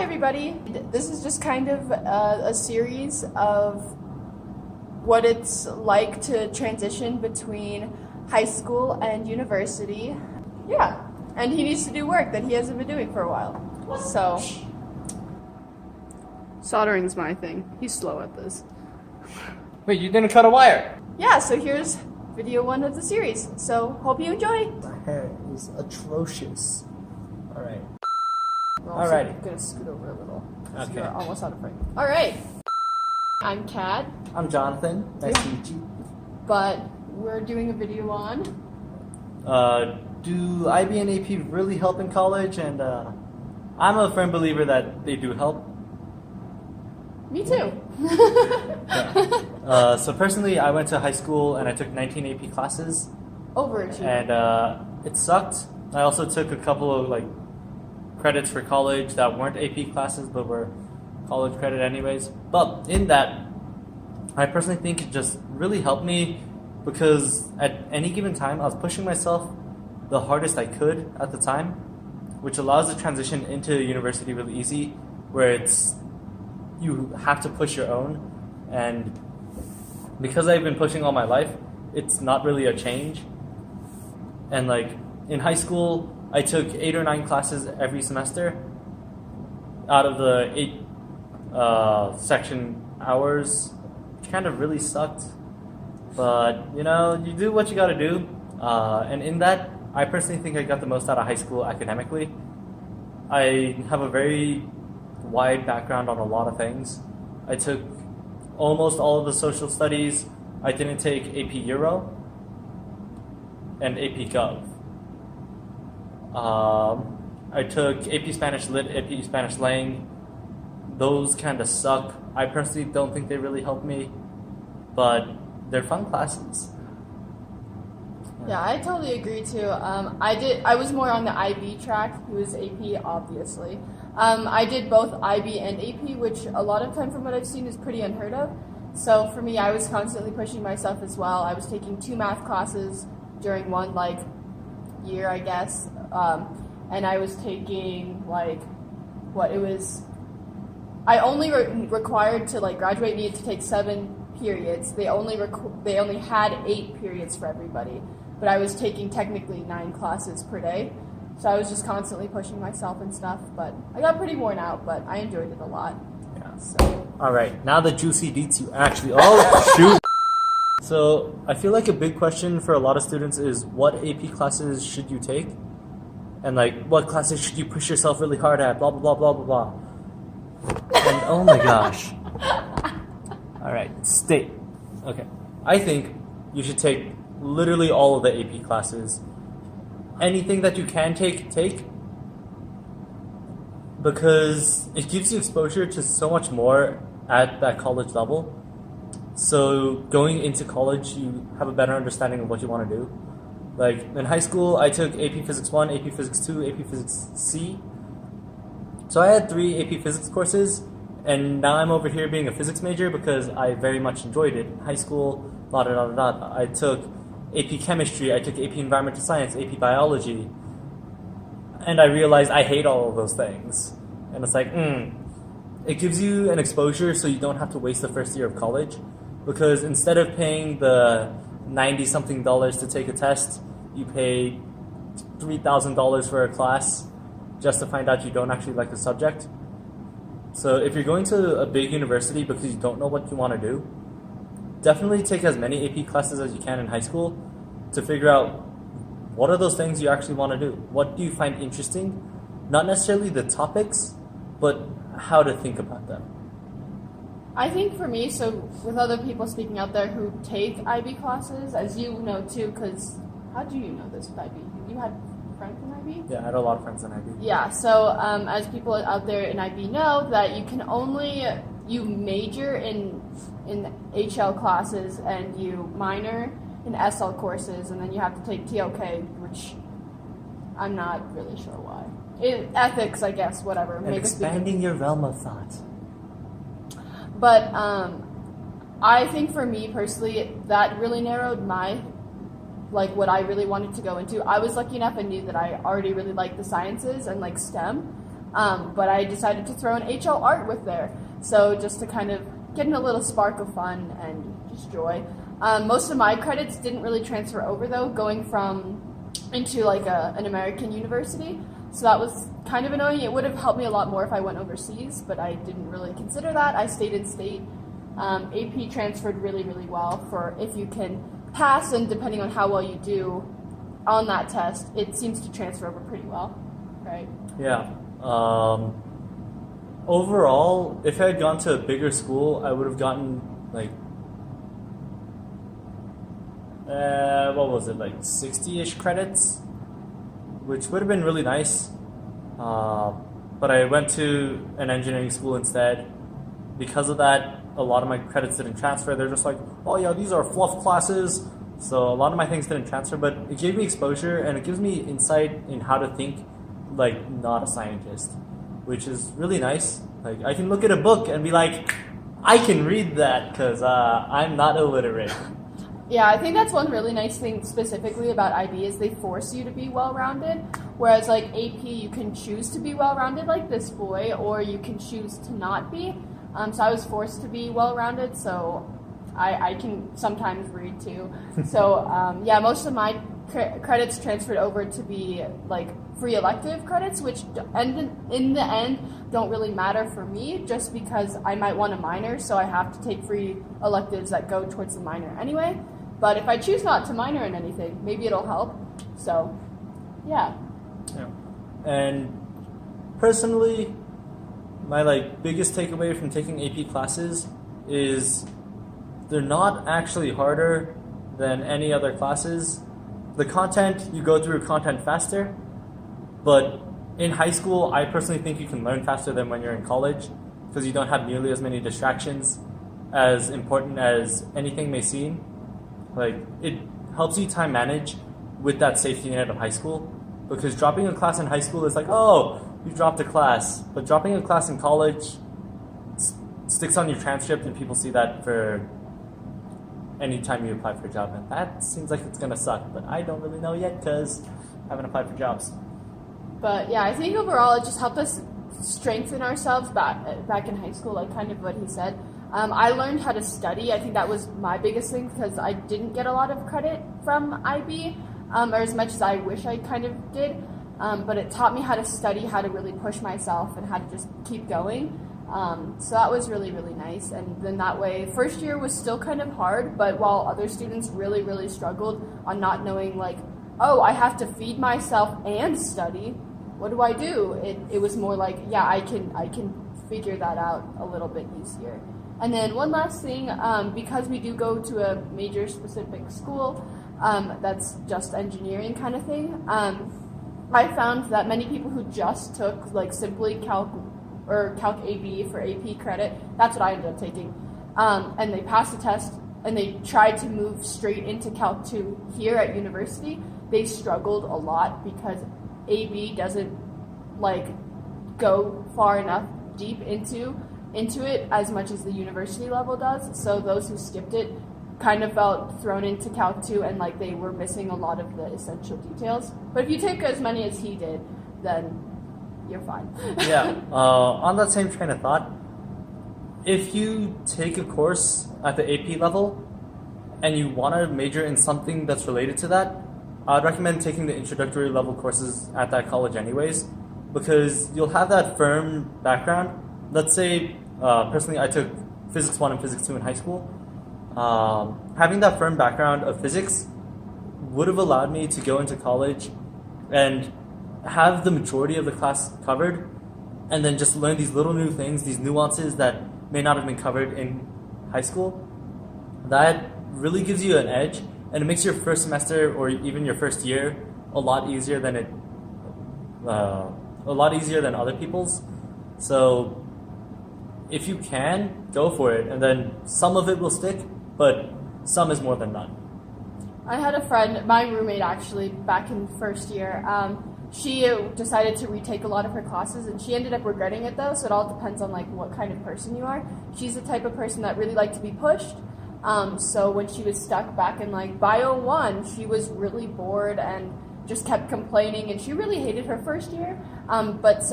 Hi everybody! This is just kind of a series of what it's like to transition between high school and university. Yeah, and he needs to do work that he hasn't been doing for a while. So, Soldering's my thing. He's slow at this. Wait, you didn't cut a wire? yeah, so here's video 1 of the series. So, hope you enjoy! My hair is atrocious. Alright. We're also Alrighty. gonna scoot over a little. 'Cause Okay. You're almost out of frame. Alright. I'm Kat, I'm Jonathan. Nice to meet you. but we're doing a video on Do IB and AP really help in college? And I'm a firm believer that they do help. me too. So personally, I went to high school and I took 19 AP classes, Overachieving. and it sucked. I also took a couple of credits for college that weren't AP classes but were college credit anyways. But in that, I personally think it just really helped me because at any given time I was pushing myself the hardest I could at the time, which allows the transition into university really easy, where you have to push your own. And because I've been pushing all my life, it's not really a change. And in high school, I took 8 or 9 classes every semester out of the 8 section hours, which kind of really sucked. But you do what you gotta do. And in that, I personally think I got the most out of high school academically. I have a very wide background on a lot of things. I took almost all of the social studies. I didn't take AP Euro and AP Gov. I took AP Spanish Lit, AP Spanish Lang. Those kind of suck. I personally don't think they really helped me, but they're fun classes. Yeah, I totally agree too. I was more on the IB track. He was AP, obviously. I did both IB and AP, which a lot of time from what I've seen is pretty unheard of. So for me, I was constantly pushing myself as well. I was taking 2 math classes during one year, I guess, and I was taking I only required to graduate needed to take 7 periods. They only had 8 periods for everybody, but I was taking technically 9 classes per day. So I was just constantly pushing myself and stuff, but I got pretty worn out, but I enjoyed it a lot. Yeah. So. All right, now the juicy deets you actually. Oh shoot! So I feel like a big question for a lot of students is what AP classes should you take, and what classes should you push yourself really hard at? Blah blah blah blah blah blah. And oh my gosh! All right, state. Okay, I think you should take literally all of the AP classes. Anything that you can take, because it gives you exposure to so much more at that college level. So going into college, you have a better understanding of what you want to do. In high school, I took AP Physics 1, AP Physics 2, AP Physics C. So I had 3 AP Physics courses, and now I'm over here being a physics major because I very much enjoyed it. In high school, I took AP Chemistry, I took AP Environmental Science, AP Biology, and I realized I hate all of those things. And it's it gives you an exposure so you don't have to waste the first year of college, because instead of paying the $90-something to take a test, you pay $3,000 for a class just to find out you don't actually like the subject. So if you're going to a big university because you don't know what you want to do, definitely take as many AP classes as you can in high school to figure out what are those things you actually want to do. What do you find interesting? Not necessarily the topics, but how to think about them. I think for me, so with other people speaking out there who take IB classes, as you know too, because how do you know this with IB? You had friends in IB? Yeah, I had a lot of friends in IB. Yeah, so as people out there in IB know, that you major in HL classes and you minor in SL courses, and then you have to take TLK, which I'm not really sure why. Ethics, I guess, whatever. And expanding your realm of thought. But I think for me personally, that really narrowed my what I really wanted to go into. I was lucky enough and knew that I already really liked the sciences and STEM. But I decided to throw an HL art with there. So just to kind of get in a little spark of fun and just joy. Most of my credits didn't really transfer over though, going from into like an American university. So that was kind of annoying. It would have helped me a lot more if I went overseas, but I didn't really consider that. I stayed in state. AP transferred really, really well for if you can pass, and depending on how well you do on that test, it seems to transfer over pretty well, right? Yeah. Overall, if I had gone to a bigger school, I would have gotten like, what was it, like 60-ish credits, which would have been really nice. But I went to an engineering school instead. Because of that, a lot of my credits didn't transfer. They're just like, oh yeah, these are fluff classes. So a lot of my things didn't transfer, but it gave me exposure and it gives me insight in how to think like not a scientist, which is really nice. Like I can look at a book and be like, I can read that because I'm not illiterate. Yeah, I think that's one really nice thing specifically about IB is they force you to be well-rounded, whereas like AP you can choose to be well-rounded like this boy, or you can choose to not be. So I was forced to be well-rounded, so I can sometimes read too. So yeah, most of my credits transferred over to be like free elective credits, which in the end don't really matter for me, just because I might want a minor, so I have to take free electives that go towards the minor anyway. But if I choose not to minor in anything, maybe it'll help. So, yeah. Yeah. And personally, my like biggest takeaway from taking AP classes is they're not actually harder than any other classes. The content, you go through content faster, but in high school, I personally think you can learn faster than when you're in college because you don't have nearly as many distractions as important as anything may seem. Like, it helps you time manage with that safety net of high school, because dropping a class in high school is like, oh, you dropped a class. But dropping a class in college sticks on your transcript and people see that for any time you apply for a job. And that seems like it's going to suck, but I don't really know yet because I haven't applied for jobs. But yeah, I think overall it just helped us strengthen ourselves back in high school, like kind of what he said. I learned how to study. I think that was my biggest thing because I didn't get a lot of credit from IB, or as much as I wish I kind of did. But it taught me how to study, how to really push myself, and how to just keep going. So that was really, really nice. And then that way, first year was still kind of hard, but while other students really, really struggled on not knowing, like, oh, I have to feed myself and study, what do I do? It was more like, yeah, I can figure that out a little bit easier. And then one last thing, because we do go to a major specific school that's just engineering kind of thing, I found that many people who just took like simply Calc AB for AP credit, that's what I ended up taking, and they passed the test and they tried to move straight into Calc 2 here at university, they struggled a lot because AB doesn't like go far enough deep into it as much as the university level does. So those who skipped it kind of felt thrown into Calc 2 and like they were missing a lot of the essential details. But if you take as many as he did, then you're fine. Yeah. On that same train of thought, if you take a course at the AP level and you want to major in something that's related to that, I'd recommend taking the introductory level courses at that college anyways, because you'll have that firm background. Let's say, personally, I took Physics 1 and Physics 2 in high school. Having that firm background of physics would have allowed me to go into college and have the majority of the class covered, and then just learn these little new things, these nuances that may not have been covered in high school. That really gives you an edge, and it makes your first semester or even your first year a lot easier than other people's. So if you can, go for it, and then some of it will stick, but some is more than none. I had a friend, my roommate actually, back in first year, she decided to retake a lot of her classes, and she ended up regretting it though, so it all depends on like what kind of person you are. She's the type of person that really liked to be pushed, so when she was stuck back in like Bio 1, she was really bored and just kept complaining, and she really hated her first year, but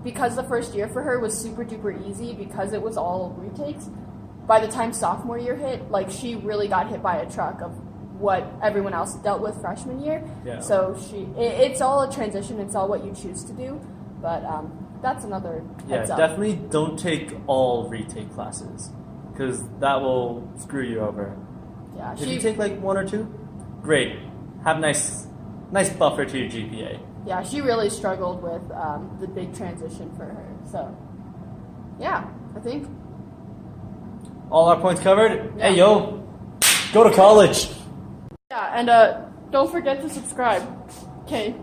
because the first year for her was super duper easy because it was all retakes, by the time sophomore year hit, like, she really got hit by a truck of what everyone else dealt with freshman year. Yeah. So it's all a transition. It's all what you choose to do. But that's another heads up. Definitely don't take all retake classes because that will screw you over. Yeah, If you take like 1 or 2, great. Have nice buffer to your GPA. Yeah, she really struggled with the big transition for her. So, yeah, I think. All our points covered. Yeah. Hey yo, go to college. Yeah, and don't forget to subscribe. Okay.